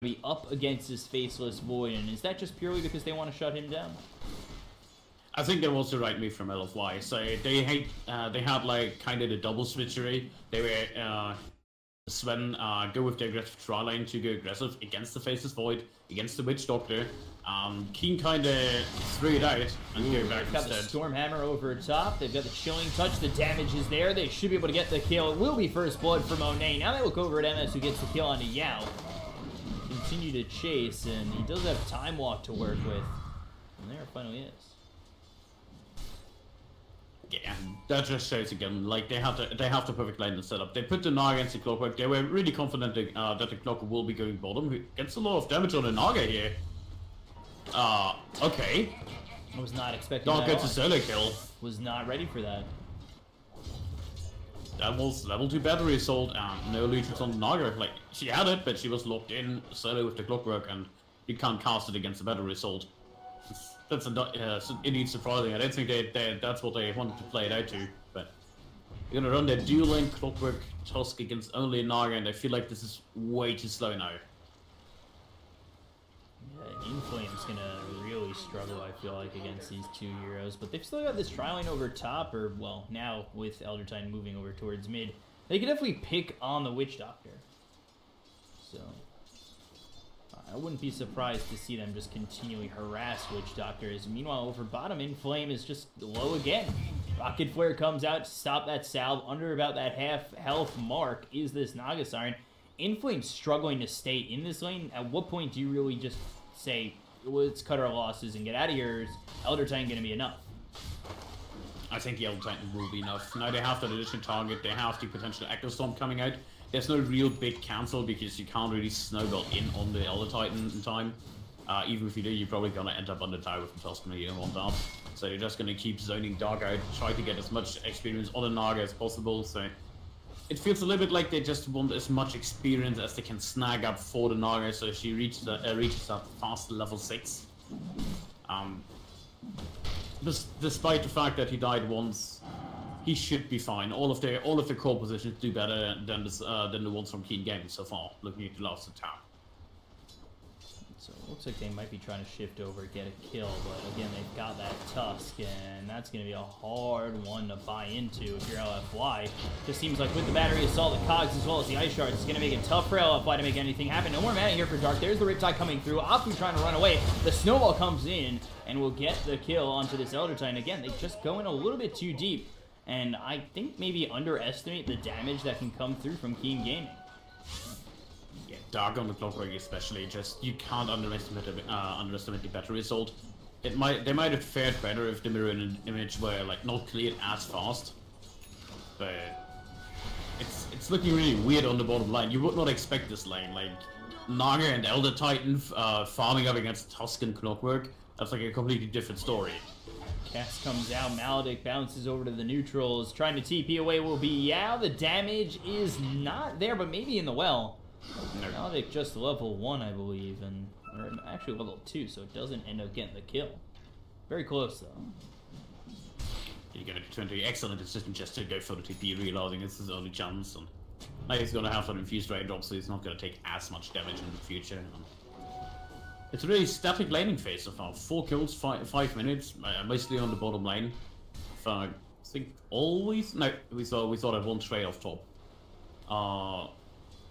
be up against this Faceless Void, and is that just purely because they want to shut him down? I think that was the right move from LFY. So they had like kind of the double switchery. They were Sven go with the aggressive try lane to go aggressive against the Faceless Void, against the Witch Doctor. Keen kind of threw it out and go back instead. Got the Stormhammer over top. They've got the Chilling Touch. The damage is there. They should be able to get the kill. It will be first blood for Monet. Now they look over at MS, who gets the kill onto Yao. Continue to chase, and he does have Time Walk to work with. And there it finally is. Yeah, that just shows again, like they have the perfect lane set up. They put the Naga against the Clockwork. They were really confident that the Clockwork will be going bottom. Who gets a lot of damage on the Naga here. Okay. I was not expecting Dark that. gets a solo kill. Was not ready for that. That was level 2 battery assault and no leeches on the Naga. Like, she had it, but she was locked in solo with the Clockwork, and you can't cast it against the battery assault. That's indeed surprising. I don't think that's what they wanted to play it out to, but they're gonna run their dual lane Clockwork Tusk against only a Naga, and I feel like this is way too slow now. Yeah, Inflame's gonna really struggle, I feel like, against these two heroes, but they've still got this tri lane over top, or, well, now with Elder Titan moving over towards mid, they can definitely pick on the Witch Doctor. So I wouldn't be surprised to see them just continually harass Witch Doctors. Meanwhile, over bottom, Inflame is just low again. Rocket Flare comes out to stop that salve. Under about that half health mark is this Naga Siren. Inflame struggling to stay in this lane. At what point do you really just say, let's cut our losses and get out of here? Is Elder Titan going to be enough? I think the Elder Titan will be enough. Now they have that additional target. They have the potential Echo Storm coming out. There's no real big cancel because you can't really snowball in on the Elder Titan in time. Even if you do, you're probably gonna end up on the tower with the Tusk and on top. So you're just gonna keep zoning Dark out, try to get as much experience on the Naga as possible. So it feels a little bit like they just want as much experience as they can snag up for the Naga, so she reaches that fast level 6. Despite the fact that he died once, he should be fine. All of the core positions do better than the ones from Keen Gaming so far, looking at the last attack. So it looks like they might be trying to shift over, get a kill, but again, they've got that Tusk, and that's going to be a hard one to buy into if you're LFY. Just seems like with the battery assault, the cogs, as well as the ice shards, it's going to make it tough for LFY to make anything happen. No more mana here for Dark. There's the Riptide coming through. Afu trying to run away. The Snowball comes in and will get the kill onto this Elder Titan. Again, they just go in a little bit too deep, and I think maybe underestimate the damage that can come through from Keen Gaming. Yeah, Dark on the Clockwork especially, just you can't underestimate the battery assault. They might have fared better if the mirror image were like not cleared as fast, but it's looking really weird on the bottom line. You would not expect this lane, like Naga and Elder Titan farming up against Tusk and Clockwork. That's like a completely different story. Cast comes out, Maledict bounces over to the neutrals, trying to TP away will be Yao. The damage is not there, but maybe in the well. No. Maledict just level 1, I believe, or actually level 2, so it doesn't end up getting the kill. Very close, though. You're going to turn to the excellent decision just to go for the TP, realizing it's his only chance. And now he's going to have that infused raindrop, so he's not going to take as much damage in the future. It's a really static laning phase so far. 4 kills, 5 minutes, mostly on the bottom lane. I think always... No, we saw that one trade off top.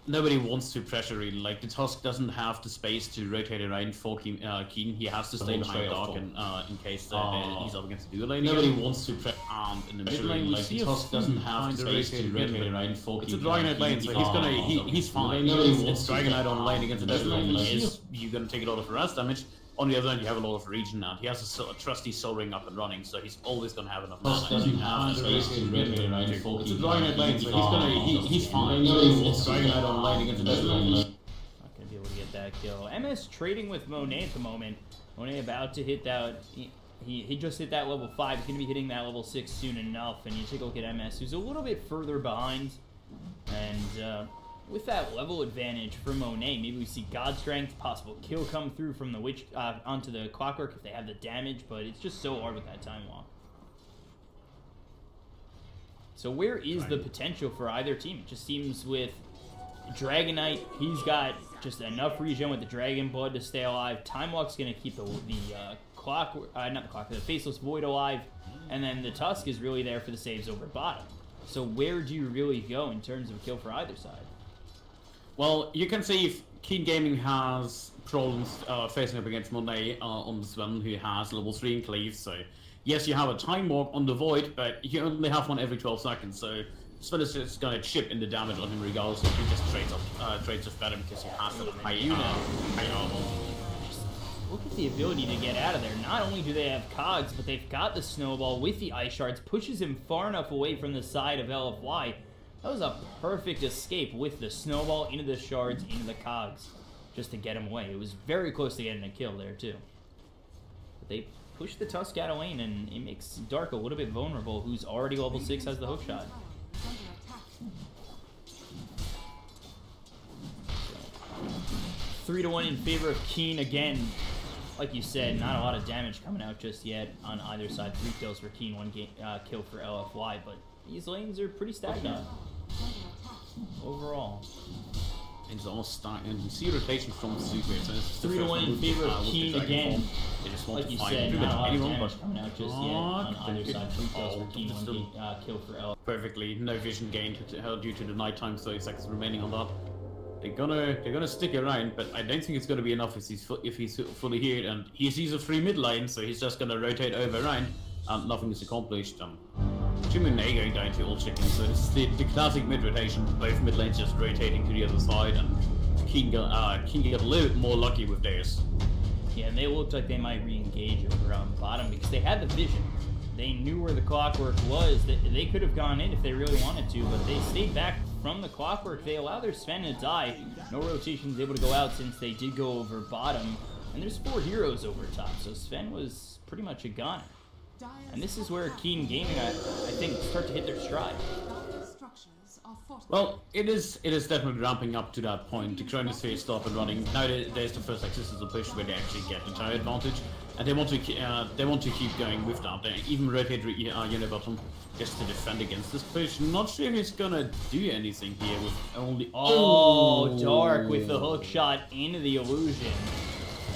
Nobody wants to pressure really. Like, the Tusk doesn't have the space to rotate around for Keen. He has to stay behind Dark in case he's up against the dual lane. Nobody wants to pressure in the mid lane. Like, the Tusk doesn't have the space to rotate around for Keen. It's a Dragonite lane, so he's fine. It's Dragonite on lane against the desert lane. You're gonna take a lot of harass damage. On the other hand, you have a lot of regen now. He has a trusty Soul Ring up and running, so he's always going to have enough mana. It's a Dragonite lane, so he's fine. It's Dragonite on lane against the desert lane. Not going to be able to get that kill. MS trading with Monet at the moment. Monet about to hit that... He just hit that level 5. He's going to be hitting that level 6 soon enough. And you take a look at MS, who's a little bit further behind. And... with that level advantage for Monet, maybe we see God Strength, possible kill come through from the Witch onto the Clockwork if they have the damage, but it's just so hard with that Time Walk. So where is the potential for either team? It just seems with Dragonite, he's got just enough regen with the Dragon Blood to stay alive. Time Walk's going to keep the clock, not the clock, the Faceless Void alive. And then the Tusk is really there for the saves over bottom. So where do you really go in terms of a kill for either side? Well, you can see if Keen Gaming has problems facing up against Monday on Sven, who has level 3 in Cleave. So yes, you have a Time Walk on the Void, but you only have one every 12 seconds. So Sven is just going to chip in the damage on him regardless if he just trades off better because he has a high armor. Look at the ability to get out of there. Not only do they have cogs, but they've got the snowball with the ice shards, pushes him far enough away from the side of LFY. That was a perfect escape with the snowball into the shards, into the cogs, just to get him away. It was very close to getting a kill there, too. But they push the Tusk out of lane, and it makes Dark a little bit vulnerable, who's already level 6, has the hook shot. 3-1 in favor of Keen again. Like you said, not a lot of damage coming out just yet on either side. 3 kills for Keen, 1 kill for LFY, but these lanes are pretty stagnant overall. It's almost starting. You see rotation from the super. So 3-1 in favor of Keen again. Like you said, not a lot of damage coming out just yet on either side. 3 kills for Keen, 1 kill for LFY. Perfectly, no vision gained due to the nighttime. 30 seconds remaining on that. They're gonna stick around, but I don't think it's gonna be enough if he's fully healed, and he sees a free mid lane, so he's just gonna rotate over around, and nothing is accomplished. Jim and Nay going down to all chicken, so it's the classic mid rotation, both mid lanes just rotating to the other side, and King got a little bit more lucky with theirs. Yeah, and they looked like they might re-engage over on bottom because they had the vision. They knew where the clockwork was. They could have gone in if they really wanted to, but they stayed back from the clockwork. They allow their Sven to die. No rotations able to go out since they did go over bottom. And there's 4 heroes over top, so Sven was pretty much a goner. And this is where Keen Gaming, I think, start to hit their stride. Well, it is definitely ramping up to that point. The Chronosphere is up and running. Now there's the first existence of push where they actually get the entire advantage, and they want to keep going with that. They even rotate Unibottom just to defend against this push. Not sure if he's gonna do anything here with only. Oh, Dark with the hook shot into the illusion.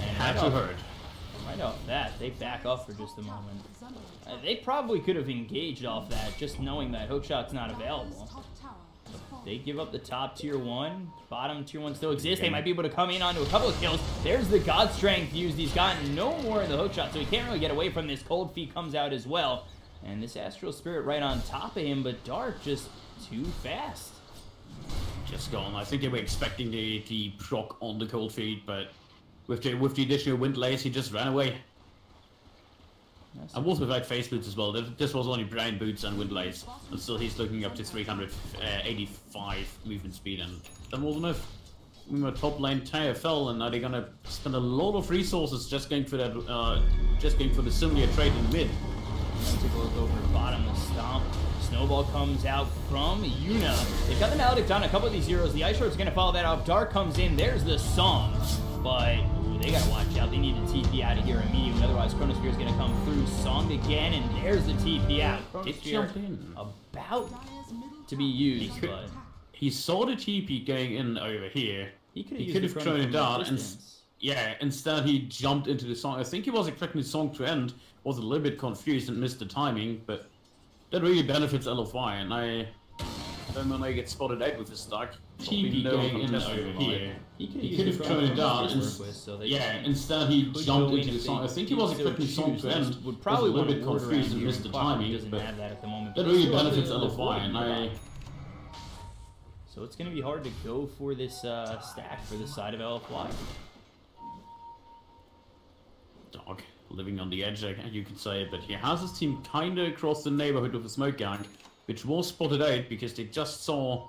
And had to hurt. Right off that, they back off for just a moment. They probably could have engaged off that, just knowing that hookshot's not available. They give up the top tier 1. Bottom tier 1 still exists. They might be able to come in onto a couple of kills. There's the God Strength used. He's gotten no more in the hookshot, so he can't really get away from this. Cold Feet comes out as well. And this Astral Spirit right on top of him, but Dark just too fast. Just gone. I think they were expecting the proc on the Cold Feet, but with the additional Wind Lace, he just ran away. And was without face boots as well. This was only brown boots and wind lace, and still he's looking up to 385 movement speed, and that was enough. The top lane tower fell, and now they're gonna spend a lot of resources just going for that, just going for the similar trade in mid. Let's take a look over bottom. The stomp. Snowball comes out from Yuna. They've got the Maledict on a couple of these heroes. The Ice Shard's gonna follow that up. Dark comes in. There's the song, but they gotta watch out. They need to TP out of here immediately, otherwise Chronosphere is gonna come through. Songed again, and there's the TP out. Chronosphere about to be used, but he saw the TP going in over here. He could have thrown it down, and yeah, instead he jumped into the song. I think he was expecting the song to end, was a little bit confused and missed the timing, but that really benefits LFY, and I don't know when they get spotted out with his stack. TP going in over here. He could have thrown it down, and yeah, instead he jumped into the song. I think he was expecting the song to end, was a little bit confused and missed the timing, but that really benefits LFY, and I... So it's going to be hard to go for this stack for the side of LFY. Dog, living on the edge, you could say, but he has his team kind of across the neighborhood of a smoke gang, which was spotted out because they just saw...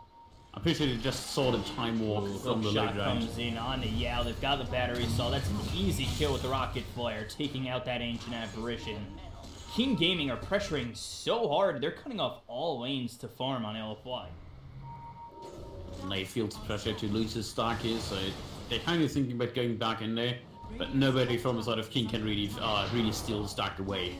I'm pretty sure they just saw the time walk from the low ground. Comes in on the Yao. They've got the battery saw. That's an easy kill with the rocket flare, taking out that ancient apparition. King Gaming are pressuring so hard. They're cutting off all lanes to farm on LFY. And they feel the pressure to lose his stack here, so they're kind of thinking about going back in there. But nobody from the side of King can really steal the stack away.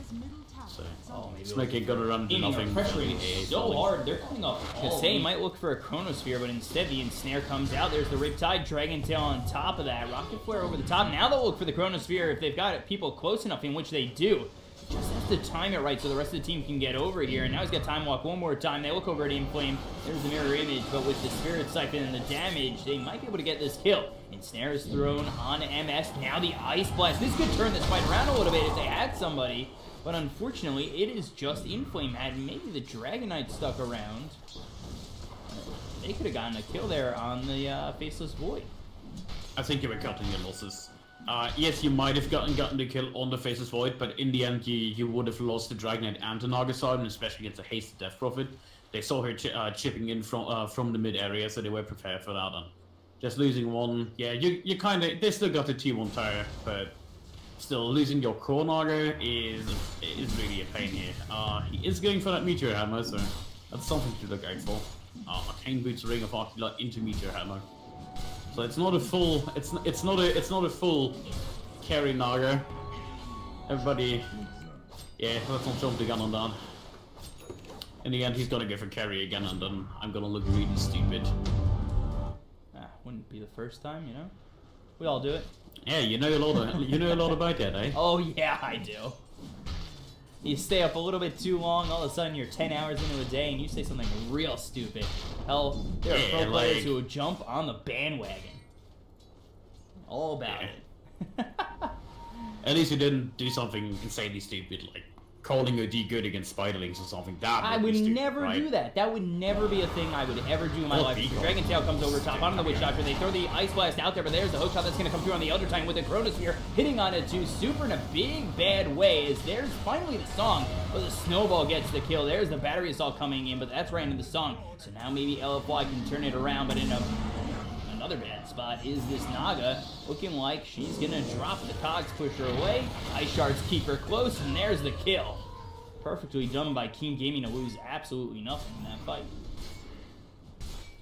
So Oh, maybe Smoky got to run to nothing. Pressuring so hard. They're coming up. Kasei might look for a Chronosphere, but instead the ensnare comes out. There's the Riptide, Dragon Tail on top of that. Rocket Flare over the top. Now they'll look for the Chronosphere if they've got people close enough, in which they do. Just have to time it right so the rest of the team can get over here. And now he's got Time Walk one more time. They look over at Inflame. There's the mirror image, but with the Spirit Siphon and the damage, they might be able to get this kill. Ensnare is thrown on MS. Now the Ice Blast. This could turn this fight around a little bit if they had somebody. But unfortunately, it is just Inflame, and maybe the Dragon Knight stuck around. They could have gotten a kill there on the Faceless Void. I think you were cutting your losses. Yes, you might have gotten the kill on the Faceless Void, but in the end, you would have lost the Dragon Knight and the Naga Siren, especially against a hasted Death Prophet. They saw her chipping in from the mid area, so they were prepared for that. And just losing one, yeah, you kind of, they still got the T1 tower, but still losing your core Naga is really a pain here. He is going for that Meteor Hammer, so that's something to look out for. Arcane Boots, Ring of Arcula into Meteor Hammer. So it's not a full, it's not a full carry Naga. Everybody, yeah, let's not jump the gun on that. In the end, he's gonna go for carry again, and then I'm gonna look really stupid. Wouldn't be the first time, you know. We all do it. Yeah, you know a lot about that, eh? Oh yeah, I do. You stay up a little bit too long, all of a sudden you're 10 hours into a day and you say something real stupid. Hell, there are pro players who would jump on the bandwagon. All about it. At least you didn't do something insanely stupid, like calling a D good against Spiderlings or something. That would be stupid, never right? do that. That would never be a thing I would ever do in my life. Dragon Tail comes over top onto the Witch Doctor. They throw the Ice Blast out there, but there's the hook shot that's going to come through on the Elder Titan with the Chronosphere hitting on it too. Super in a big bad way. As there's finally the song, but the Snowball gets the kill. There's the Battery Assault coming in, but that's right into the song. So now maybe LFY can turn it around, but in another bad spot is this Naga, looking like she's gonna drop the cogs, push her away. Ice Shards keep her close, and there's the kill. Perfectly done by King Gaming to lose absolutely nothing in that fight.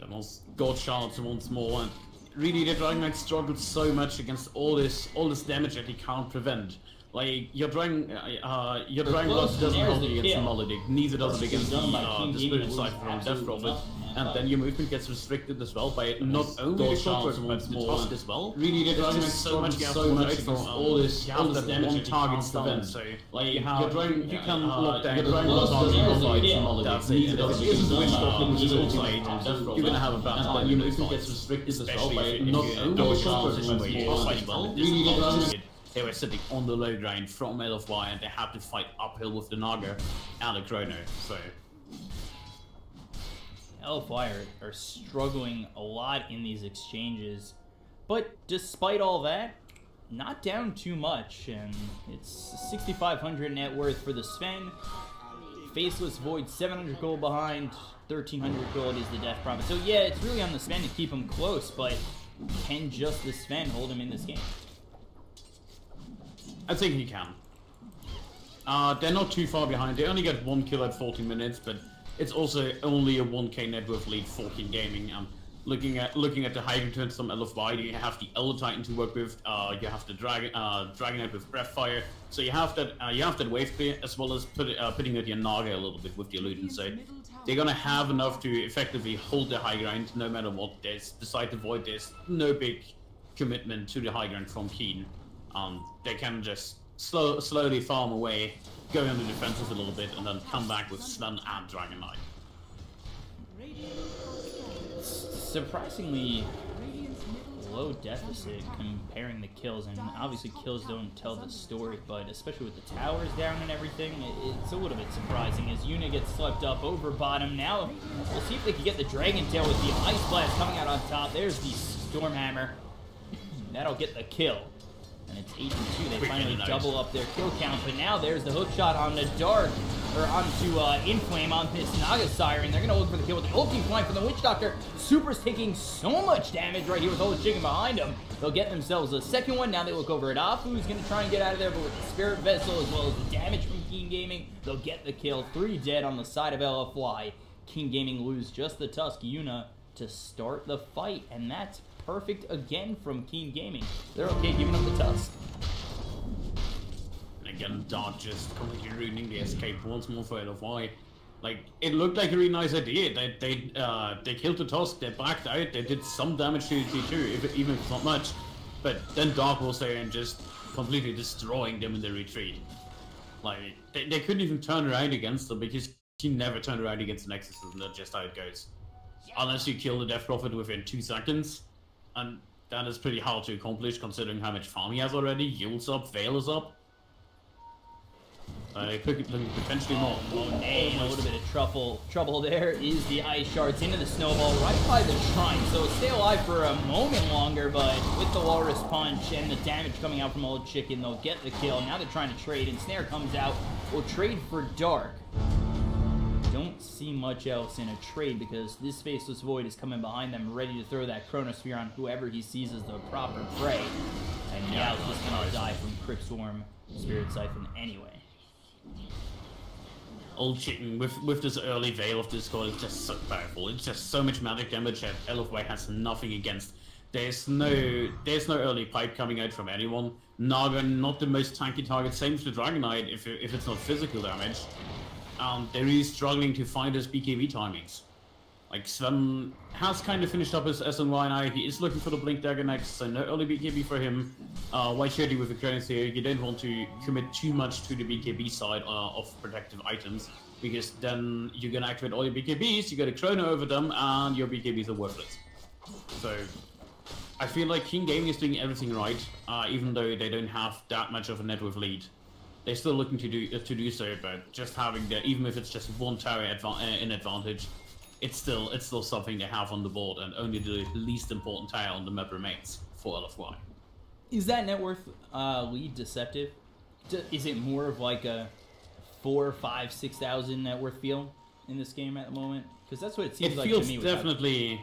Almost got Charlotte once more, and really the Dragon Knight struggled so much against all this damage that he can't prevent. Like your Dragon Lust doesn't help you against Maledict, neither does it against the Spirit Siphon from Death Prophet. And then your movement gets restricted as well by not only the Clockwork, but the Tusk as well. Really, the Dragon Knight so much against all this damage that targets the event. So, like, you can lock down your Dragon Lust on Maledict, neither does it against the Witch Doctor, which is ultimate, and you're gonna have a bad time. Your movement gets restricted as well by not only the Clockwork, but the Tusk as well. Really, the Dragon Knight, they were sitting on the low ground from LFY, and they had to fight uphill with the Naga and the Chrono, so... LFY are struggling a lot in these exchanges, but despite all that, not down too much, and it's 6,500 net worth for the Sven. Faceless Void, 700 gold behind, 1,300 gold is the Death Prophet. So yeah, it's really on the Sven to keep him close, but can just the Sven hold him in this game? I think he can. They're not too far behind. They only get 1 kill at 40 minutes, but it's also only a 1k net worth lead for King Gaming. Looking at the high returns from LFY, you have the Elder Titan to work with. You have the Dragon Knight with Breathfire. So you have that wave clear, as well as putting out your Naga a little bit with the Illusion. So they're gonna have enough to effectively hold the high ground no matter what. Beside the Void, there's no big commitment to the high ground from Keen. They can just slowly farm away, go on the defensive a little bit, and then come back with Sven and Dragon Knight. Surprisingly low deficit comparing the kills, and obviously kills don't tell the story, but especially with the towers down and everything, it's a little bit surprising as Yuna gets swept up over bottom. Now we'll see if they can get the Dragon Tail with the Ice Blast coming out on top. There's the Stormhammer. That'll get the kill. And it's 8-2. They finally double up their kill count, but now there's the hook shot on the Dark, or onto Inflame on this Naga Siren. They're gonna look for the kill with the ulti flying from the Witch Doctor. Super's taking so much damage right here with all the chicken behind him. They'll get themselves a second one. Now they look over at Afu, who's gonna try and get out of there, but with the Spirit Vessel as well as the damage from King Gaming, they'll get the kill. 3 dead on the side of LFY. King Gaming lose just the Tusk Yuna to start the fight, and that's perfect again from King Gaming. They're okay giving up the Tusk. again, Dark just completely ruining the escape once more for LFY. Like, it looked like a really nice idea. They killed the Tusk, they backed out, they did some damage to T2, even if it's not much. But then Dark was there and just completely destroying them in the retreat. Like, they couldn't even turn around against them because he never turned around against the Nexus, and that's just how it goes. Unless you kill the Death Prophet within 2 seconds, and that is pretty hard to accomplish considering how much farm he has already. Yul's up, Veil is up. Potentially more. Monet, a little bit of trouble there is the Ice Shards into the Snowball right by the Shrine. So stay alive for a moment longer, but with the Walrus Punch and the damage coming out from Old Chicken, they'll get the kill. Now they're trying to trade, and Snare comes out. Will trade for Dark. Don't see much else in a trade because this Faceless Void is coming behind them, ready to throw that Chronosphere on whoever he sees as the proper prey. And now he's just gonna die from Crypt Swarm, Spirit Siphon anyway. Old Chicken with this early Veil of Discord is just so powerful. It's just so much magic damage that LFY has nothing against. There's no early pipe coming out from anyone. Naga, not the most tanky target. Same for the Dragon Knight if it's not physical damage. They're really struggling to find those BKB timings. Like, Sven has kind of finished up his SNY now. He is looking for the Blink Dagger next, so no early BKB for him. White Shady with the Chronos here. You don't want to commit too much to the BKB side of protective items, because then you're going to activate all your BKBs, you get a Chrono over them, and your BKBs are worthless. So, I feel like King Gaming is doing everything right, even though they don't have that much of a net worth lead. They're still looking to do so, but just having that, even if it's just one tower in advantage, it's still something they have on the board, and only the least important tower on the map remains for LFY. Is that net worth lead deceptive? Is it more of like a 4, 5, 6,000 net worth feel in this game at the moment? Because that's what it seems like to me.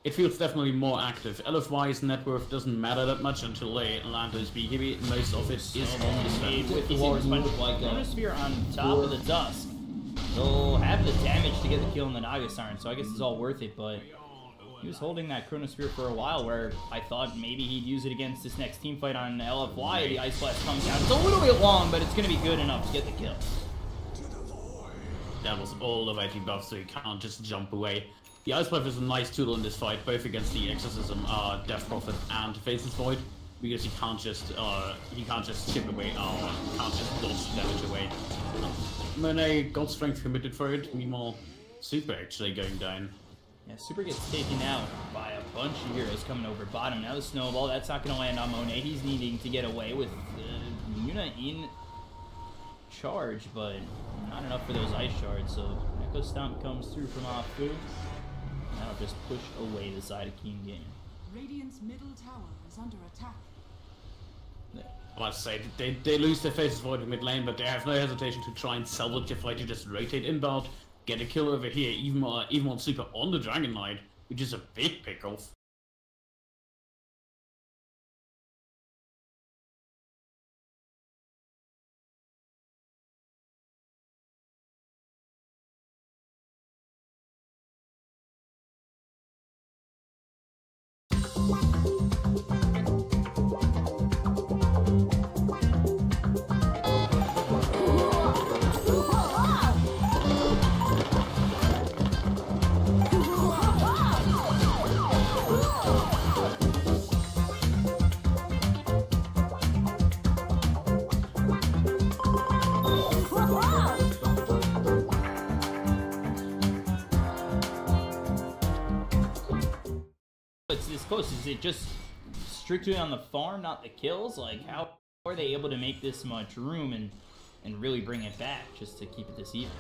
It feels definitely more active. LFY's net worth doesn't matter that much until they land those BKB. Most of it is on the speed. With the Walrus Punch, like Chronosphere on top of the Dusk. They'll have the damage to get the kill in the Naga Siren, so I guess it's all worth it, but he was holding that Chronosphere for a while where I thought maybe he'd use it against this next team fight on LFY. The Ice Blast comes down. It's a little bit long, but it's going to be good enough to get the kill. That was all the way to buff, so you can't just jump away. The Ice Blast is a nice tool in this fight, both against the Exorcism, Death Prophet, and Faceless Void, because he can't just chip away, he can't just dodge damage away. Monet got strength committed for it, meanwhile Super actually going down. Yeah, Super gets taken out by a bunch of heroes coming over bottom. Now the Snowball, that's not going to land on Monet. He's needing to get away with Yuna in charge, but not enough for those Ice Shards, so Echo Stomp comes through from off food. That'll just push away the side of King Game. Radiant's middle tower is under attack. I must say, they lose their Faceless Void in mid lane, but they have no hesitation to try and salvage the fight, to just rotate inbound, get a kill over here, even on Super on the Dragon Knight, which is a big pick-off. It's this close. Is it just strictly on the farm, not the kills? Like, how are they able to make this much room and really bring it back just to keep it this even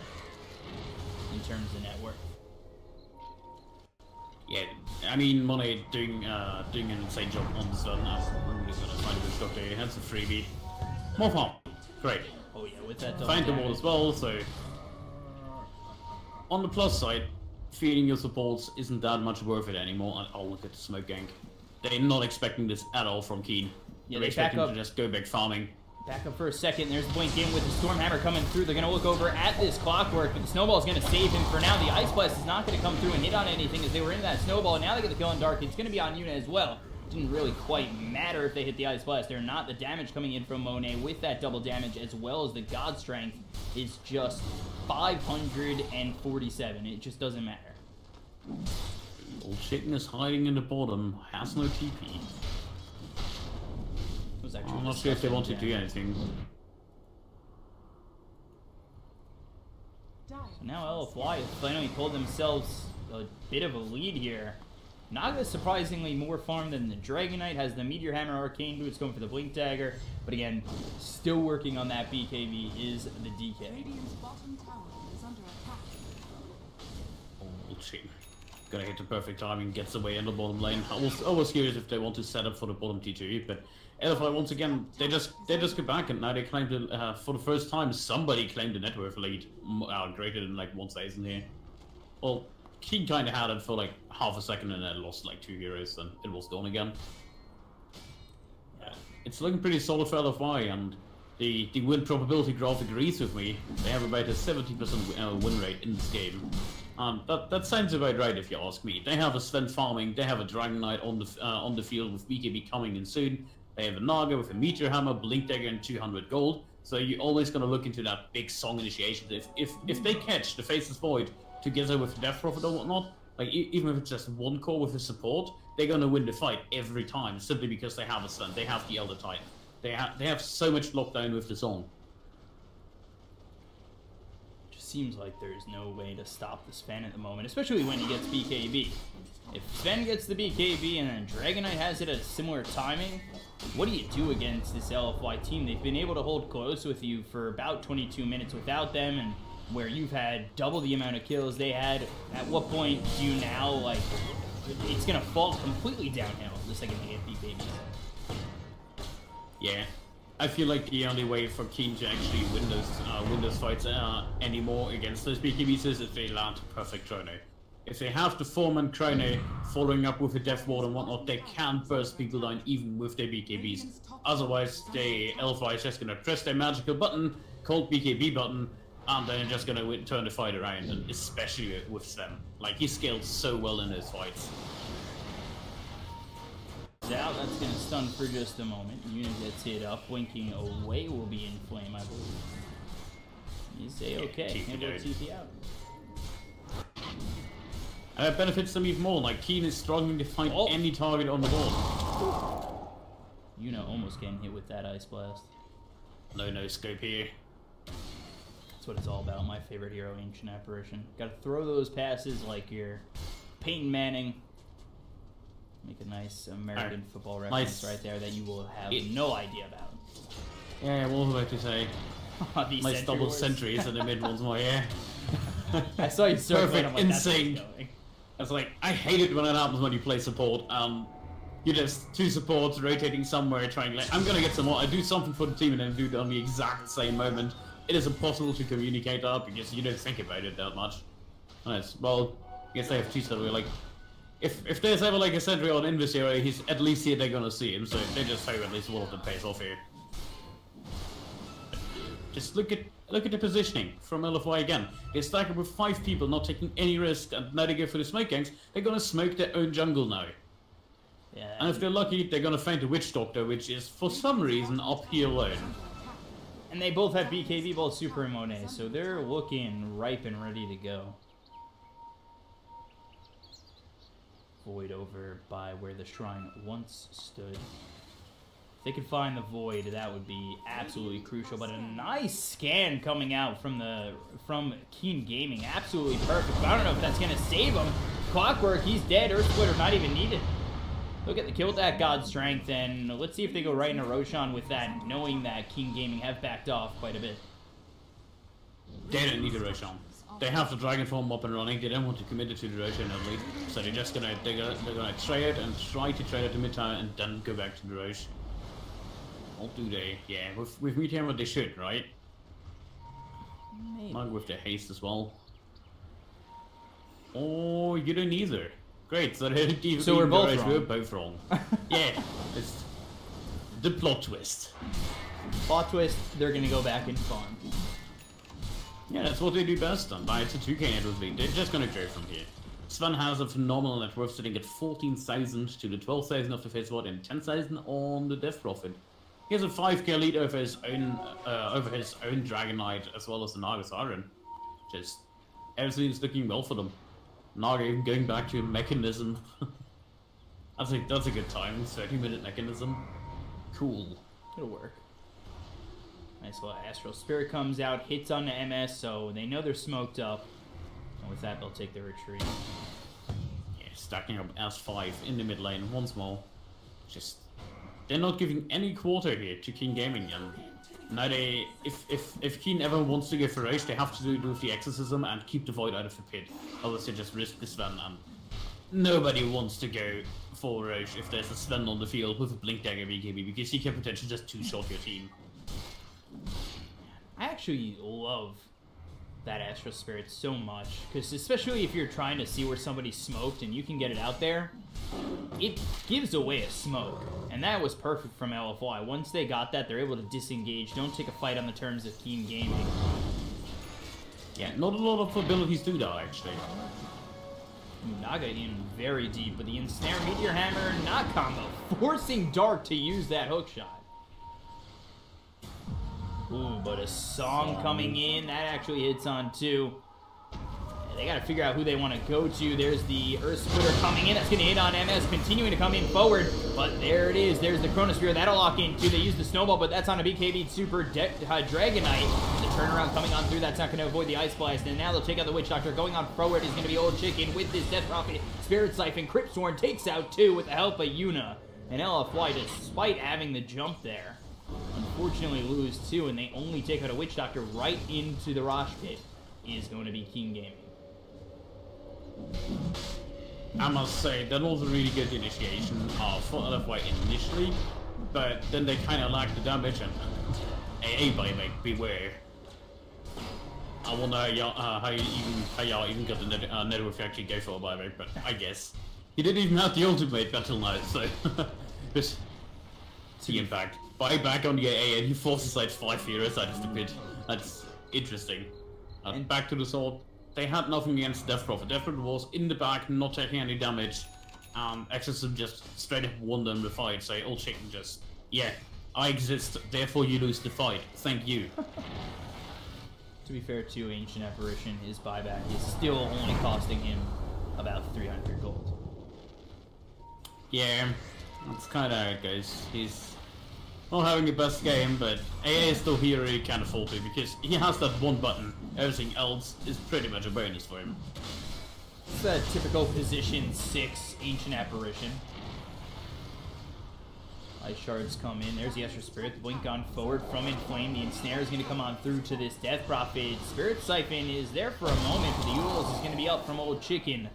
in terms of net worth? Yeah, I mean, Monet doing an insane job on the Sun. I'm just gonna find a good shot there. That's a freebie. More farm. Great. Oh yeah, with that Find the wall as well, so on the plus side, feeding your supports isn't that much worth it anymore. And oh, look at the smoke gank. They're not expecting this at all from Keen. Yeah, they're expecting to just go back farming. Back up for a second. There's Blink in with the Stormhammer coming through. They're going to look over at this Clockwork, but the Snowball is going to save him for now. The Ice Blast is not going to come through and hit on anything as they were in that Snowball. Now they get the kill on Dark. It's going to be on Yuna as well. didn't really quite matter if they hit the Ice Blast or not. The damage coming in from Monet with that double damage as well as the God Strength is just 547. It just doesn't matter. Old Chicken is hiding in the bottom, has no TP. I'm not sure if they want to do anything. So now LFY has finally pulled themselves a bit of a lead here. Naga surprisingly more farm than the Dragon Knight, has the Meteor Hammer, Arcane Boots going for the Blink Dagger, but again, still working on that BKB is the DK. Radiant's bottom tower is under attack. Old Chicken. Gonna hit the perfect timing, gets away in the bottom lane. I was curious if they want to set up for the bottom T2, but LFI once again, they just go back, and now they claim to, for the first time, somebody claimed the net worth lead greater than like 1,000 here. Well, King kind of had it for like half a second and then lost like 2 heroes, and it was gone again. It's looking pretty solid for LFI, and the win probability graph agrees with me. They have about a 70% win rate in this game. That sounds about right if you ask me. They have a Sven farming, they have a Dragon Knight on the field with BKB coming in soon. They have a Naga with a Meteor Hammer, Blink Dagger, and 200 gold. So you're always gonna look into that big song initiation. If they catch the Faceless Void together with Death Prophet or whatnot, like even if it's just one core with a support, they're gonna win the fight every time simply because they have a Sven, they have the Elder Titan. They have so much lockdown with the song. Seems like there's no way to stop the Sven at the moment, especially when he gets BKB. If Sven gets the BKB and then Dragon Knight has it at a similar timing, what do you do against this LFY team? They've been able to hold close with you for about 22 minutes without them, and where you've had double the amount of kills they had. At what point do you now, like, it's gonna fall completely downhill the second they get BKB? Yeah. I feel like the only way for Keen to actually win those fights anymore against those BKBs is if they land perfect chrono. If they have the 4-man chrono following up with a Death Ward and whatnot, they can burst people down even with their BKBs. Otherwise, the LFI is just gonna press their magical button, called BKB button, and then they're just gonna turn the fight around, and especially with Sven. Like, he scaled so well in those fights. Out, that's gonna stun for just a moment. Unit gets hit up, winking away will be in flame, I believe. You say okay, and we'll TP out. And it benefits them even more, like Keen is struggling to find any target on the board. Yuna almost getting hit with that Ice Blast. No scope here. That's what it's all about, my favorite hero, Ancient Apparition. Gotta throw those passes like you're Peyton Manning. Make a nice American football reference right there that you will have no idea about. Yeah, what was I about to say? Nice double sentries in the mid ones more, yeah. I saw you circling. Perfect, insane. It's like, I hate it when it happens when you play support. You're just two supports rotating somewhere, trying like, I'm gonna get some more. I do something for the team and then do it on the exact same moment. It is impossible to communicate that because you don't think about it that much. Nice. Well, I guess they have two that we're like, if there's ever like a sentry on Invis here, he's at least here they're gonna see him, so they just hope at least one of them pays off here. Just look at the positioning from LFY again. They stack up with 5 people, not taking any risk, and now they go for the smoke gangs. They're gonna smoke their own jungle now. Yeah. And if they're lucky, they're gonna find the Witch Doctor, which is for some reason up here alone. And they both have BKB, both Super and Monet, so they're looking ripe and ready to go. Void over by where the shrine once stood. If they could find the Void, that would be absolutely crucial. But a nice scan coming out from Keen Gaming, absolutely perfect. But I don't know if that's gonna save him. Clockwork, he's dead. Earth Splitter not even needed. Look at the kill with that God Strength, and let's see if they go right into Roshan with that, knowing that Keen Gaming have backed off quite a bit. They don't need a Roshan. They have the Dragon Form up and running. They don't want to commit it to the Roshan early, so they're just gonna trade it and try to trade it to mid-tower and then go back to the Rosh. Or do they? Yeah, with Meteor they should, right? Maybe. Not with the haste as well. Oh, you don't either. Great, so we're both wrong. We're both wrong. Yeah, it's the plot twist. Plot twist, they're gonna go back and farm. Yeah, that's what they do best, and it's a 2k net with lead. They're just gonna go from here. Sven has a phenomenal net worth sitting at 14,000 to the 12,000 of the face ward and 10,000 on the death profit. He has a 5k lead over his own Dragon Knight as well as the Naga Siren. Just everything's looking well for them. Naga even going back to mechanism. I think that's a good time. 30-minute mechanism. Cool. It'll work. Nice little Astral Spirit comes out, hits on the MS, so they know they're smoked up. And with that, they'll take their retreat. Yeah, stacking up S5 in the mid lane once more. Just they're not giving any quarter here to Keen Gaming, and now they, if Keen ever wants to go for Roche, they have to do the exorcism and keep the Void out of the pit. Otherwise, they just risk the Sven, and nobody wants to go for Roche if there's a Sven on the field with a Blink Dagger BKB, because he can potentially just two-shot your team. I actually love that Astral Spirit so much, because especially if you're trying to see where somebody's smoked and you can get it out there, it gives away a smoke, and that was perfect from LFY. Once they got that, they're able to disengage, don't take a fight on the terms of Keen Gaming. Yeah, not a lot of abilities do that, actually. Naga in very deep, but the Ensnare Meteor Hammer not combo, forcing Dark to use that hook shot. Ooh, but a song coming in, that actually hits on two. They gotta figure out who they want to go to. There's the Earth Splitter coming in, that's gonna hit on MS, continuing to come in forward, but there it is, there's the Chronosphere, that'll lock in too. They use the Snowball, but that's on a BKB Super Dragon Knight. The turnaround coming on through, that's not gonna avoid the Ice Blast, and now they'll take out the Witch Doctor. Going on forward is gonna be Old Chicken with this Death Prophet, Spirit Siphon, Cryptsworn takes out two with the help of Yuna. And LFY, despite having the jump there, unfortunately lose two, and they only take out a Witch Doctor right into the Rosh Pit, is going to be Keen Gaming. I must say, that was a really good initiation for LFY initially, but then they kind of lacked the damage, and AA Buyback, beware. I wonder how y'all even got the network to actually go for a buyback, but I guess. He didn't even have the ultimate until now, so just the impact. Buyback on the AA and he forces like 5 heroes out of the pit. That's interesting. And back to the sword. They had nothing against Death Prophet. Death Prophet was in the back, not taking any damage. Exorcism just straight up won them the fight. So Old Chicken just, yeah, I exist, therefore you lose the fight. Thank you. To be fair to Ancient Apparition, his buyback is still only costing him about 300 gold. Yeah, that's kind of how it goes. He's not having the best game, but AA is still here he can't afford to because he has that one button. Everything else is pretty much a bonus for him. It's a typical position 6 Ancient Apparition. Ice Shards come in. There's the Astral Spirit. The Blink on forward from Inflame. The Ensnare is going to come on through to this Death Prophet. Spirit Siphon is there for a moment, but the Yules is going to be up from Old Chicken.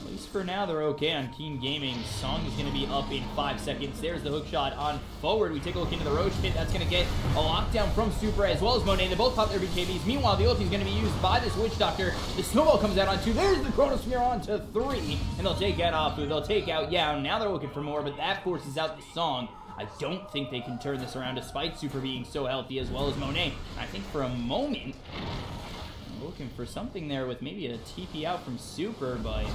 At least for now, they're okay on Keen Gaming. Song is going to be up in 5 seconds. There's the hook shot on forward. We take a look into the Roach Pit. That's going to get a lockdown from Super as well as Monet. They both pop their BKBs. Meanwhile, the ulti is going to be used by this Witch Doctor. The Snowball comes out on 2. There's the Chronosphere on to 3. And they'll take out Apu. They'll take out Yao. Now they're looking for more, but that forces out the Song. I don't think they can turn this around despite Super being so healthy as well as Monet. I think for a moment, I'm looking for something there with maybe a TP out from Super, but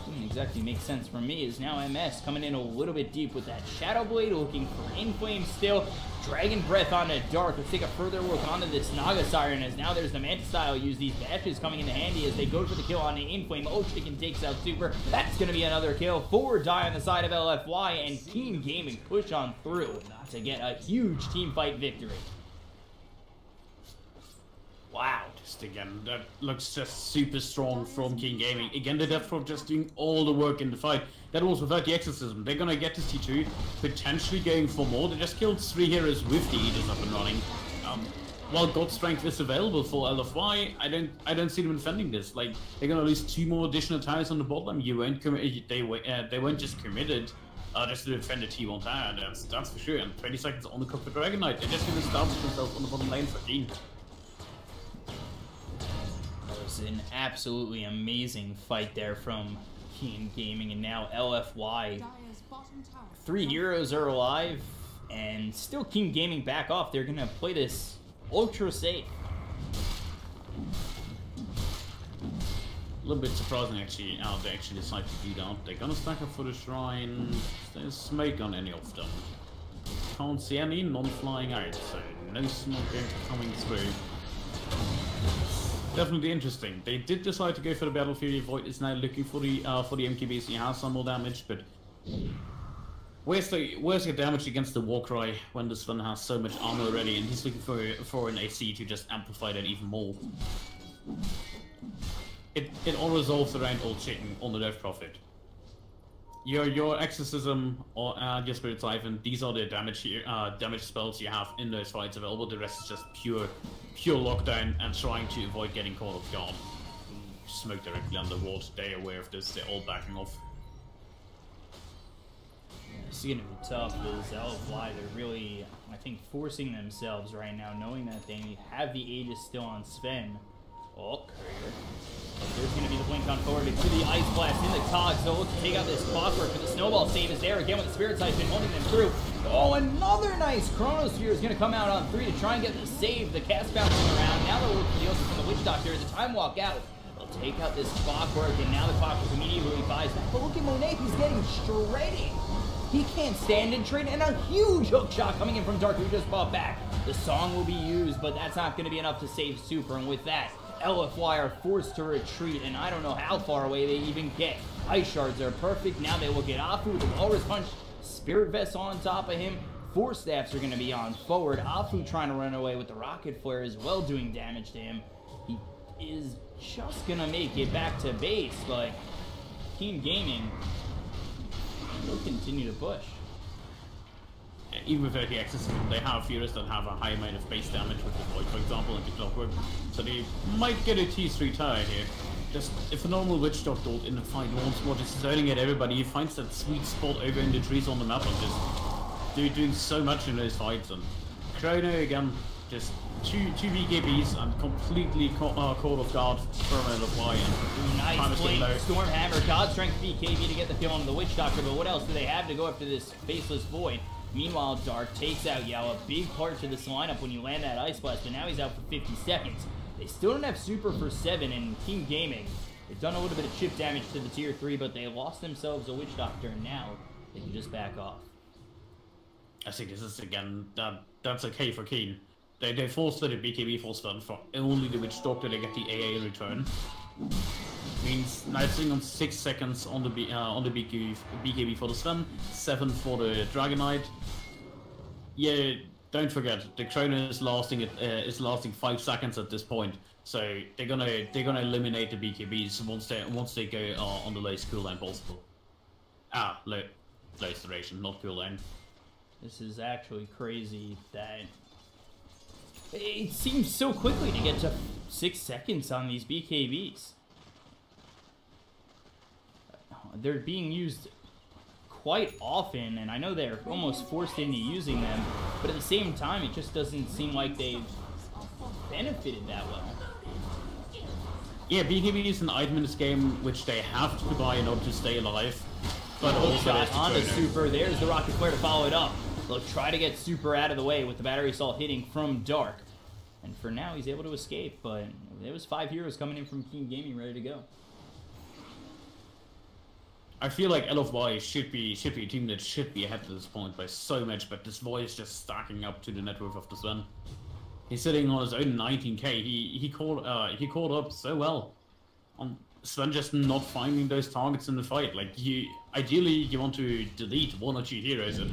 didn't exactly make sense for me. Is now MS coming in a little bit deep with that Shadow Blade, looking for Inflame still. Dragon Breath on a Dark. Let's take a further look onto this Naga Siren, as now there's the Manta Style use. These bashes coming into handy as they go for the kill on the Inflame. Old Chicken takes out Super. That's going to be another kill. 4 die on the side of LFY, and Keen Gaming push on through to get a huge team fight victory. Wow. Just again, that looks just super strong from King Gaming. Again, the Death Prophet just doing all the work in the fight. That was without the Exorcism. They're gonna get to C2, potentially going for more. They just killed 3 heroes with the Aegis up and running. While God Strength is available for LFY, I don't see them defending this. Like, they're gonna lose 2 more additional towers on the bottom. You won't they weren't just committed just to defend the T1 tower. That's for sure. And 20 seconds on the clock for Dragon Knight. They're just gonna establish themselves on the bottom lane for Keen. An absolutely amazing fight there from Keen Gaming, and now LFY. 3 heroes are alive, and still Keen Gaming back off. They're gonna play this ultra safe. little bit surprising actually how they actually decide to do that. They're gonna stack up for the shrine. There's smoke on any of them. Can't see any, none flying out, so no smoke coming through. Definitely interesting. They did decide to go for the Battle Fury. Void is now looking for the MKBs. He has some more damage, but where's the damage against the Warcry when this one has so much armor already, and he's looking for an AC to just amplify that even more. It all resolves around old chicken on the Death Prophet. Your Exorcism or your Spirit Siphon, these are the damage spells you have in those fights available. The rest is just pure lockdown and trying to avoid getting caught off guard. Smoke directly underwater. They're aware of this. They're all backing off. This is gonna be tough because LFY, they're really, I think, forcing themselves right now, knowing that they have the Aegis still on Sven. Oh, Courier. There's going to be the blink on forward to the Ice Blast in the Cog, so look to take out this Clockwork, but the Snowball save is there again with the Spirit Siphon holding them through. Oh, another nice Chronosphere is going to come out on 3 to try and get the save. The cast bouncing around. Now they'll look for the Oasis from the Witch Doctor as the time walk out. They'll take out this Clockwork, and now the Clockwork immediately buys back. But look at Monet, he's getting shredded. He can't stand and trade, and a huge hook shot coming in from Dark, who just bought back. The song will be used, but that's not going to be enough to save Super, and with that, LFY are forced to retreat, and I don't know how far away they even get. Ice Shards are perfect. Now they look at Afu with the Walrus Punch. Spirit Vest on top of him. Force Staffs are going to be on forward. Afu trying to run away with the Rocket Flare as well, doing damage to him. He is just going to make it back to base, but Team Gaming will continue to push. Even without the Exorcism, they have Furious that have a high amount of base damage with the Void, for example, and the Clockwork. So they might get a T3 tower here. Just, if a normal Witch Doctor in the fight once more, just zoning at everybody, he finds that sweet spot over in the trees on the map and just doing so much in those fights. And Chrono, again, just two BKBs and completely caught off guard from LFY. Nice blink, Stormhammer, God Strength BKB to get the kill on the Witch Doctor, but what else do they have to go after this Faceless Void? Meanwhile, Dark takes out Yao, a big part to this lineup when you land that Ice Blast, but now he's out for 50 seconds. They still don't have Super for 7, and Team Gaming, they've done a little bit of chip damage to the Tier 3, but they lost themselves a Witch Doctor, and now they can just back off. I think this is, again, that's okay for Keen. They forced the BKB full stun for only the Witch Doctor to get the AA return. Means Night Sing on 6 seconds on the BKB for the Sven, 7 for the Dragonite. Yeah, don't forget the Chrono is lasting 5 seconds at this point, so they're gonna eliminate the BKBs once they go on the lowest cooldown possible. Lowest duration, not cooldown. This is actually crazy that it seems so quickly to get to 6 seconds on these BKBs. They're being used quite often, and I know they're almost forced into using them, but at the same time, it just doesn't seem like they've benefited that well. Yeah, BKB is an item in this game which they have to buy in order to stay alive. But also shot on the Super. There's the Rocket Flare to follow it up. They'll try to get Super out of the way with the Battery Assault hitting from Dark. And for now, he's able to escape, but there was 5 heroes coming in from Team Gaming ready to go. I feel like LFY should be a team that should be ahead at this point by so much, but this Void is just stacking up to the net worth of the Sven. He's sitting on his own 19k. He caught up so well on Sven, just not finding those targets in the fight. Like ideally you want to delete 1 or 2 heroes, and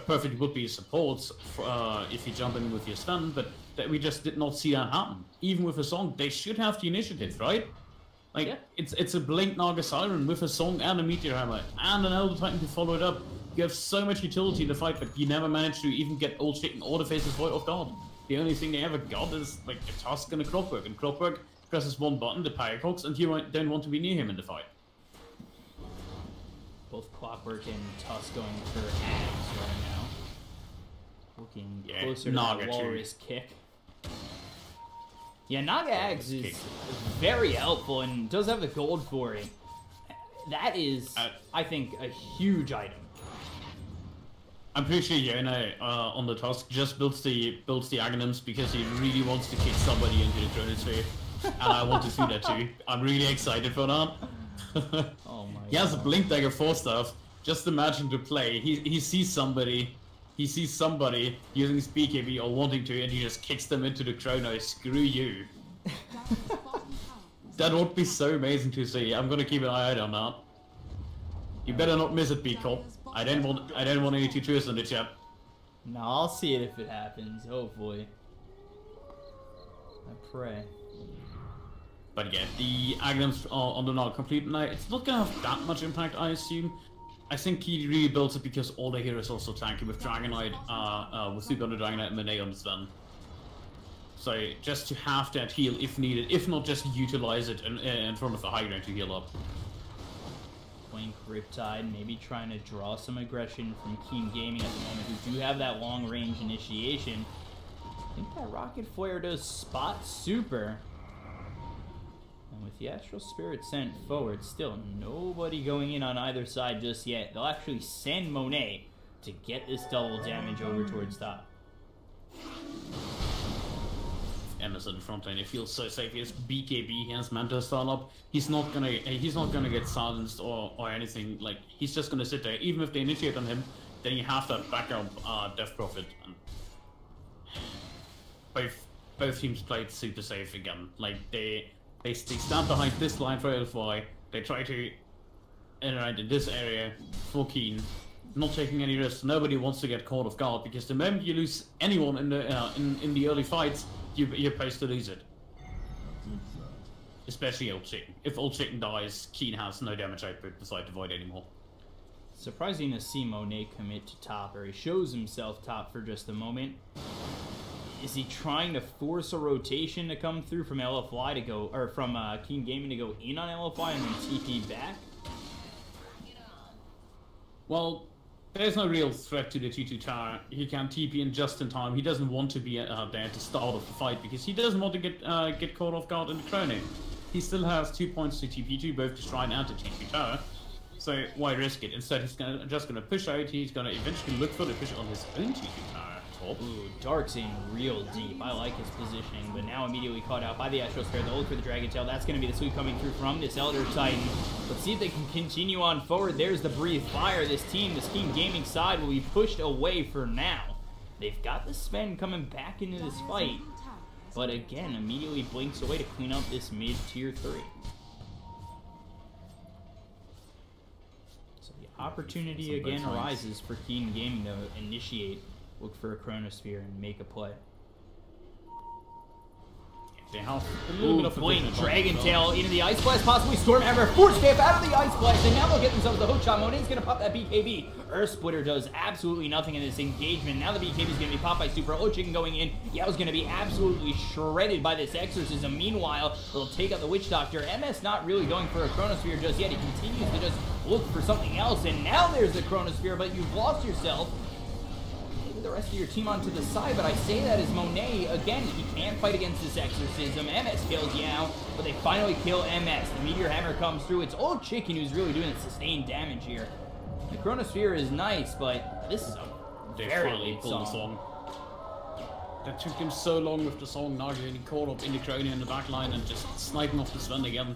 perfect would be supports if you jump in with your Sven, but that we just did not see that happen. Even with a song, they should have the initiative, right? Like, yeah. It's a Blink Naga Siren with a song and a Meteor Hammer and an Elder Titan to follow it up. You have so much utility in the fight, but you never manage to even get Old Chicken or the Faceless Void off guard. The only thing they ever got is like a Tusk and a Clockwork, and Clockwork presses 1 button, the Pyrocox, and you don't want to be near him in the fight. Both Clockwork and Tusk going for Ags right now. Looking closer to the Walrus kick. Yeah, Naga Ags is very helpful and does have the gold for it. That is, I think, a huge item. I'm pretty sure Yona on the Tusk just builds the Aghanims because he really wants to kick somebody into the Chronosphere. And I want to see that too. I'm really excited for that. Oh my He has a God. Blink Dagger 4 stuff. Just imagine to play. He sees somebody using his BKB or wanting to, and he just kicks them into the chrono. Screw you. Dire's bottom tower is That would be so amazing to see. I'm gonna keep an eye out on that. You better not miss it, Peacock. I don't want any tutors in the chat. No, I'll see it if it happens, hopefully. I pray. But yeah, the Agnums are on the not complete now. It's not gonna have that much impact, I assume. I think he really builds it because all the heroes also tanky with Dragonite, with Super on the Dragonite and Monet on the Sven. So just to have that heal if needed, if not just utilize it in front of the high ground to heal up. Playing Riptide, maybe trying to draw some aggression from Keen Gaming at the moment, who do have that long range initiation. I think that Rocket Flare does spot Super. And with the Astral Spirit sent forward, still nobody going in on either side just yet. They'll actually send Monet to get this double damage over towards top. Emerson in front lane, it feels so safe. He has BKB, he has Manta style up. He's not gonna get silenced or anything. Like, he's just gonna sit there. Even if they initiate on him, then you have that backup Death Prophet. And both teams played super safe again. Like, they stand behind this line for LFY. They try to interact in this area for Keen, not taking any risks. Nobody wants to get caught off guard, because the moment you lose anyone in the early fights, you're supposed to lose it. Especially Old Chicken. If Old Chicken dies, Keen has no damage output beside the Void anymore. Surprising to see Monet commit to top, or he shows himself top for just a moment. Is he trying to force a rotation to come through from LFY to go, or from Keen Gaming to go in on LFY and then TP back? Well, there's no real threat to the T2 tower. He can TP in just in time. He doesn't want to be there at the start of the fight because he doesn't want to get caught off guard in the chrono. He still has 2 points to TP to both the Shrine and the T2 tower. So why risk it? Instead, he's just gonna push out. He's gonna eventually look for the push on his own T2 tower. Top. Ooh, Dark's in real deep. I like his positioning, but now immediately caught out by the Astral Sphere. They'll look for the Dragon Tail. That's going to be the sweep coming through from this Elder Titan. Let's see if they can continue on forward. There's the Breathe Fire. This Keen Gaming side will be pushed away for now. They've got the Sven coming back into this fight, but again, immediately blinks away to clean up this mid-tier 3. So the opportunity again arises for Keen Gaming to initiate, look for a Chronosphere, and make a play. They have a little bit of a Blink, Dragon Tail into the Ice Blast, possibly Storm Hammer, Force Stamp out of the Ice Blast, and now they'll get themselves the hook shot. Monet's gonna pop that BKB. Earth Splitter does absolutely nothing in this engagement. Now the BKB is gonna be popped by Super. Old Chicken going in. Yao's gonna be absolutely shredded by this Exorcism. Meanwhile, they'll take out the Witch Doctor. MS not really going for a Chronosphere just yet. He continues to just look for something else, and now there's the Chronosphere, but you've lost yourself. The rest of your team onto the side, but I say that as Monet, again, he can't fight against this Exorcism. MS kills Yao, but they finally kill MS. The Meteor Hammer comes through. It's Old Chicken who's really doing the sustained damage here. The Chronosphere is nice, but this is a very late song. That took him so long with the song, now getting caught up in the crowd in the back line and just sniping off the Sven again.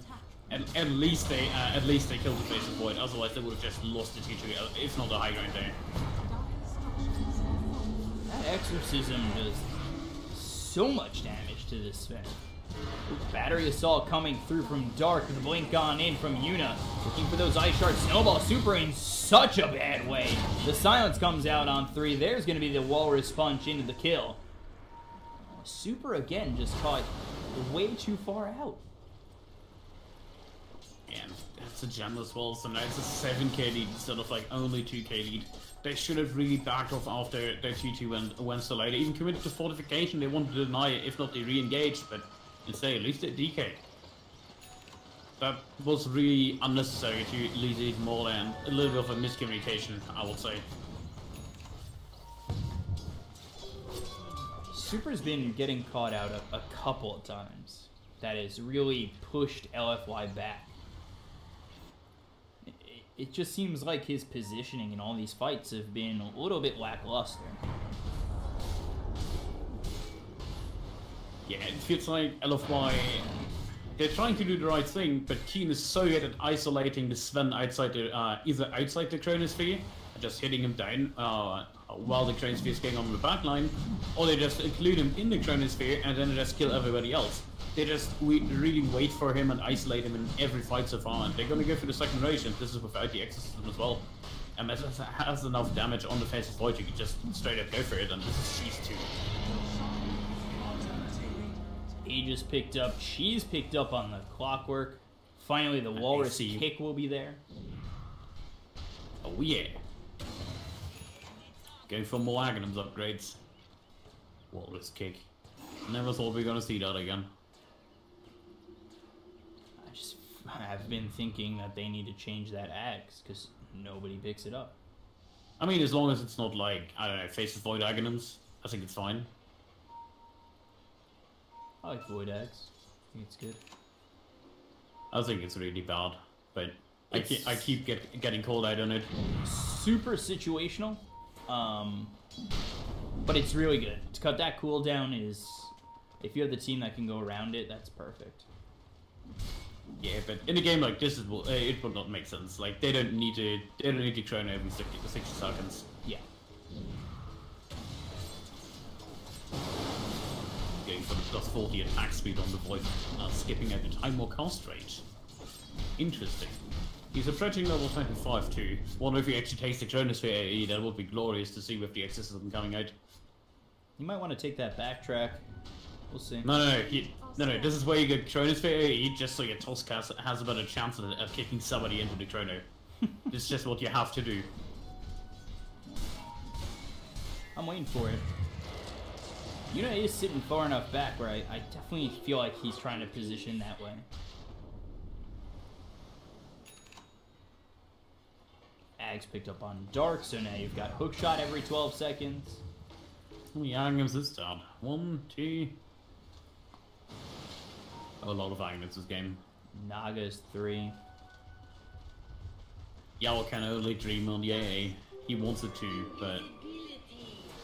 And at least they killed the face of Void, otherwise they would have just lost the T2, if not the high ground there. That Exorcism does so much damage to this Sven. Battery Assault coming through from Dark. The blink gone in from Yuna. Looking for those Ice Shards. Snowball Super in such a bad way. The silence comes out on 3. There's going to be the Walrus Punch into the kill. Super again just caught way too far out. And that's a gem as well, so now it's a 7k lead instead of like only 2k lead. They should have really backed off after their T2 went so late. They even committed to fortification. They wanted to deny it, if not they re-engaged, but instead at least they DK'd. That was really unnecessary to lose even more than a little bit of a miscommunication, I would say. Super's been getting caught out a couple of times. That has really pushed LFY back. It just seems like his positioning in all these fights have been a little bit lackluster. Yeah, it feels like LFY they're trying to do the right thing, but Keen is so good at isolating the Sven outside the, either outside the Chronosphere, and just hitting him down while the Chronosphere is going on the back line, or they just include him in the Chronosphere and then they just kill everybody else. They just really wait for him and isolate him in every fight so far, and they're gonna go for the second iteration. This is without the exorcism as well. And MS has enough damage on the face's void, you can just straight up go for it, and this is Cheese 2. Aegis picked up, Cheese picked up on the clockwork. Finally, the Walrus kick will be there. Oh yeah. Going for more Aghanims upgrades. Walrus kick. Never thought we were gonna see that again. I've been thinking that they need to change that axe because nobody picks it up. I mean, as long as it's not like, I don't know, faces void Aghanims, I think it's fine. I like Void Axe. I think it's good. I think it's really bad, but I keep getting called out on it. Super situational, but it's really good. To cut that cooldown is, if you have the team that can go around it, that's perfect. Yeah, but in a game like this, it would not make sense. Like they don't need to chrono every 60 seconds. Yeah. Going for the plus 40 attack speed on the void, skipping out the time or cast rate. Interesting. He's approaching level 25 too. Wonder if he actually takes the Chronosphere AE, that would be glorious to see with the exorcism coming out. You might want to take that backtrack. We'll see. No, this is where you get Chronosphere AE just so your Tusk has a better chance of kicking somebody into the Chrono. It's just what you have to do. I'm waiting for it. Yuna is sitting far enough back where I definitely feel like he's trying to position that way. Ags picked up on Dark, so now you've got Hookshot every 12 seconds. How many Aghanims this time? 1, 2... A lot of Aghanims this game. Naga's 3. Yao can only dream on the AA. He wants it to, but...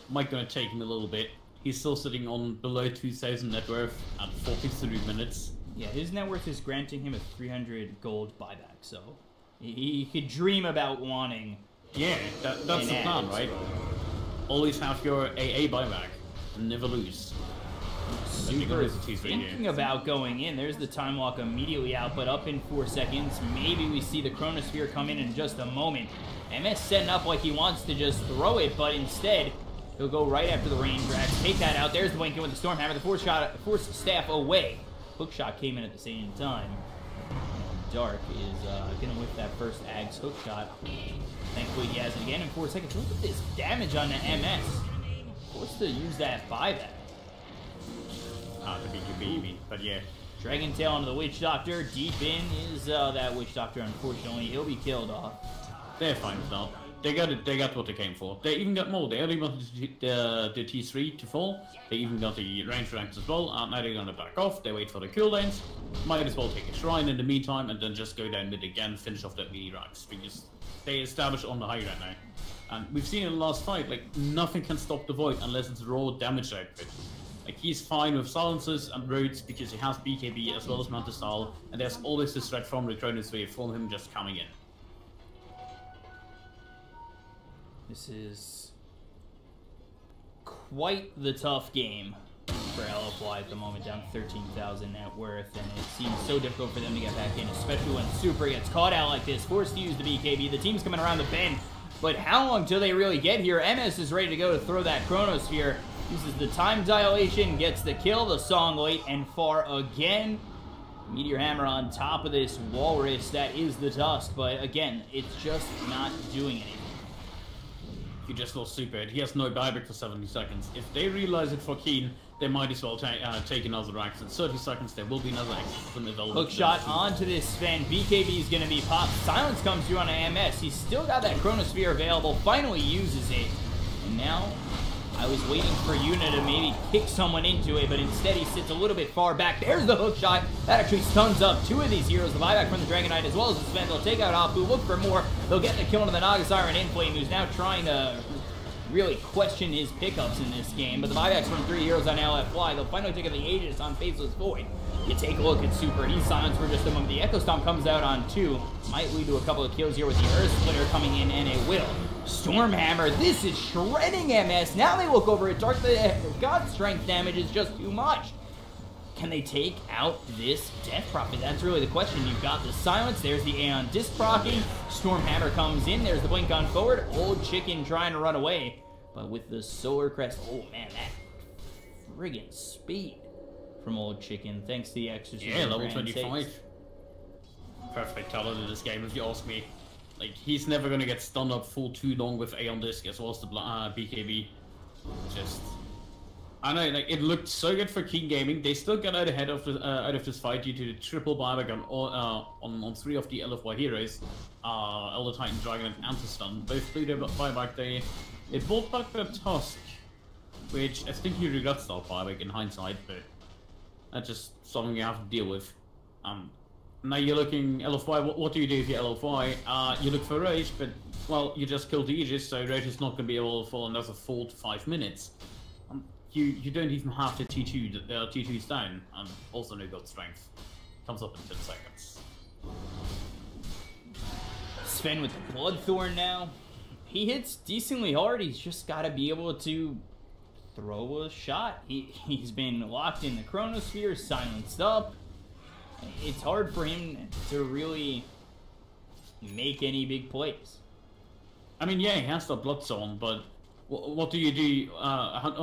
Might gonna take him a little bit. He's still sitting on below 2,000 net worth at 43 minutes. Yeah, his net worth is granting him a 300 gold buyback, so he could dream about wanting. Yeah, that's the plan, right? Always have your AA buyback and never lose. Super thinking about going in. There's the time walk immediately out, but up in 4 seconds. Maybe we see the Chronosphere come in just a moment. MS setting up like he wants to just throw it, but instead he'll go right after the Rain Drax, take that out. There's the Winkin with the Stormhammer, the force staff away. Hookshot came in at the same time. Dark is going to whip that first Ag's hookshot. Thankfully he has it again in 4 seconds. Look at this damage on the MS. Forced to use that buyback. The BQB, but yeah. Dragon Tail onto the Witch Doctor. Deep in is that Witch Doctor, unfortunately. He'll be killed off. They're fine now. They got what they came for. They even got more. They only wanted the T3 to fall. They even got the range ranks as well. Now they're gonna back off. They wait for the cooldowns. Might as well take a shrine in the meantime and then just go down mid again, finish off that mini ranks because they established on the high ground now. And we've seen in the last fight, like nothing can stop the Void unless it's raw damage output. Like he's fine with silences and roots because he has BKB as well as Mantis Style, and there's always this threat from the Chronosphere from him just coming in. This is quite the tough game for LFY at the moment, down 13,000 net worth, and it seems so difficult for them to get back in, especially when Super gets caught out like this, forced to use the BKB. The team's coming around the bend, but how long till they really get here? MS is ready to go to throw that Chronosphere. Uses the time dilation, gets the kill, the song late and far again. Meteor Hammer on top of this Walrus, that is the Tusk, but again, it's just not doing anything. He just lost Super. He has no buyback for 70 seconds. If they realize it for Keen, they might as well take another action. In 30 seconds, there will be another action available. Hookshot onto this Sven. BKB is going to be popped. Silence comes through on AMS. He's still got that Chronosphere available. Finally uses it. And now I was waiting for Yuna to maybe kick someone into it, but instead he sits a little bit far back. There's the hookshot. That actually stuns up 2 of these heroes. The buyback from the Dragon Knight as well as the Sven. They'll take out Apu, look for more. They'll get the kill into the Naga Siren Inflame, who's now trying to really question his pickups in this game, but the buybacks from 3 heroes on LFY, they'll finally take out the Aegis on Faceless Void. You take a look at Super, he's silenced for just a moment. The Echo Stomp comes out on 2, might lead to a couple of kills here with the Earth Splitter coming in, and it will. Stormhammer, this is shredding MS. Now they look over at Dark, the God Strength damage is just too much. Can they take out this Death Prophet? That's really the question. You've got the silence, there's the Aeon Disc proccing, Stormhammer comes in, there's the blink on forward, Old Chicken trying to run away, but with the Solar Crest, oh man, that friggin' speed from Old Chicken, thanks to the Exorcism. Yeah, level 25. Perfect talent in this game, if you ask me. Like, he's never gonna get stunned up full too long with Aeon Disc as well as the BKB. Just, I know, like, it looked so good for King Gaming. They still got out ahead of the, out of this fight due to the triple buyback on 3 of the LFY heroes, Elder Titan, Dragon, and Anti-Stun. Both blew their buyback. They bought back their Tusk, which I think he regrets that buyback in hindsight, but that's just something you have to deal with. Now you're looking LFY. What do you do if you're LFY? You look for Rage, but well, you just killed the Aegis, so Rage is not going to be able to fall another 4 to 5 minutes. You don't even have to T2. T2's down, and also no God Strength. Comes up in 10 seconds. Sven with the Bloodthorn now. He hits decently hard. He's just got to be able to throw a shot. He's been locked in the Chronosphere, silenced up. It's hard for him to really make any big plays. I mean, yeah, he has the Blood Zone, but what do you do?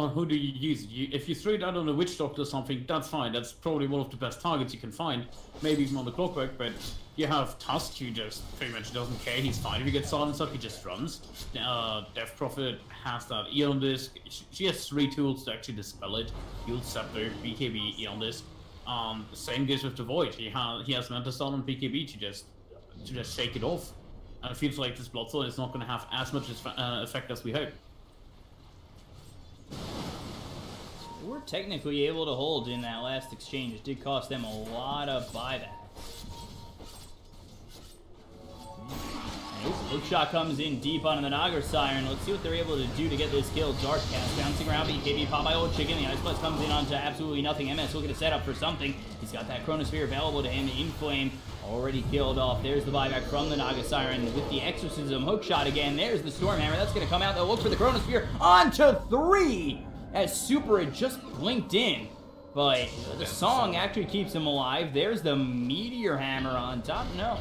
Who do you use? If you throw it out on a Witch Doctor or something, that's fine. That's probably one of the best targets you can find. Maybe even on the Clockwork, but you have Tusk, who just pretty much doesn't care. He's fine. If he gets silenced up, he just runs. Death Prophet has that Aeon Disc. She has 3 tools to actually dispel it. Yield Scepter, BKB, Aeon Disc. The same goes with the Void. He has Mental Stun and BKB to just shake it off. And it feels like this Bloodthorn is not going to have as much effect as we hope. We're technically able to hold in that last exchange. It did cost them a lot of buybacks. Hookshot comes in deep on the Naga Siren. Let's see what they're able to do to get this kill. Dark Cast bouncing around, BKB pop by Old Chicken. The Ice Blast comes in onto absolutely nothing. MS looking to set up for something. He's got that Chronosphere available to him. Inflame already killed off. There's the buyback from the Naga Siren with the Exorcism. Hookshot again. There's the Stormhammer. That's going to come out. They'll look for the Chronosphere onto 3 as Super had just blinked in. But the song actually keeps him alive. There's the Meteor Hammer on top. No.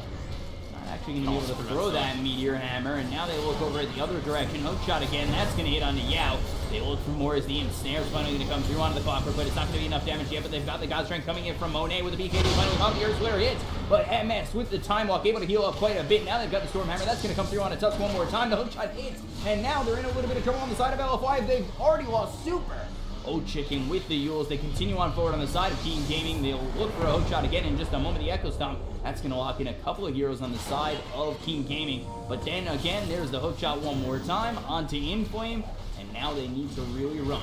Actually going to be able to throw that Meteor Hammer, and now they look over at the other direction. Hookshot again, that's going to hit onto Yao. They look for more as the Ensnare's finally going to come through onto the Clockwork, but it's not going to be enough damage yet, but they've got the God Strength coming in from Monet with the BKB finally caught the Earth Splitter hits, but MS with the Time Walk able to heal up quite a bit. Now they've got the Stormhammer, that's going to come through on a Tusk one more time. The Hookshot hits, and now they're in a little bit of trouble on the side of LFY. They've already lost Super. Old Chicken with the Yules. They continue on forward on the side of King Gaming. They'll look for a Hookshot again in just a moment. The Echo Stomp. That's going to lock in a couple of heroes on the side of King Gaming. But then again, there's the Hookshot one more time onto Inflame. And now they need to really run.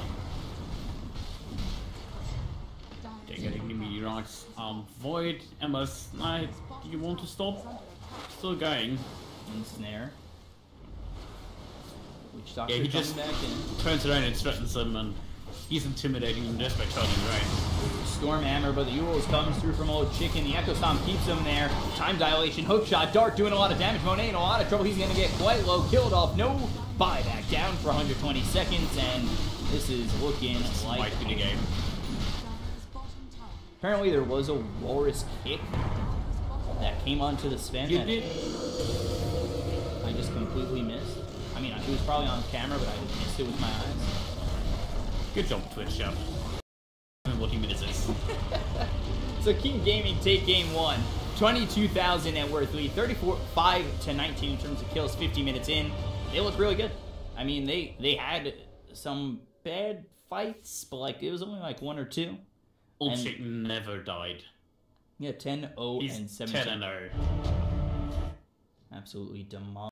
They're getting the Meteorites. Void, MS, do you want to stop? Still going. Ensnare. Witch Doctor he just back in. Turns around and threatens them, and he's intimidating them just by turning around. Stormhammer, but the Yules comes through from Old Chicken. The Echo Stomp keeps him there. Time Dilation, Hookshot, Dark doing a lot of damage. Monet in a lot of trouble. He's going to get quite low. Killed off. No buyback. Down for 120 seconds, and this is looking like might be the game. Apparently there was a Walrus kick that came onto the Sven. You did? I just completely missed. I mean, it was probably on camera, but I just missed it with my eyes. Good job, Twitch Chef. I don't know what minutes is. So King Gaming take game 1. 22,000 net worth lead. 35-19 in terms of kills, 50 minutes in. They look really good. I mean, they had some bad fights, but like it was only like 1 or 2. Old Chicken never died. Yeah, 10-0 and 17. He's 10-0. Absolutely demolished.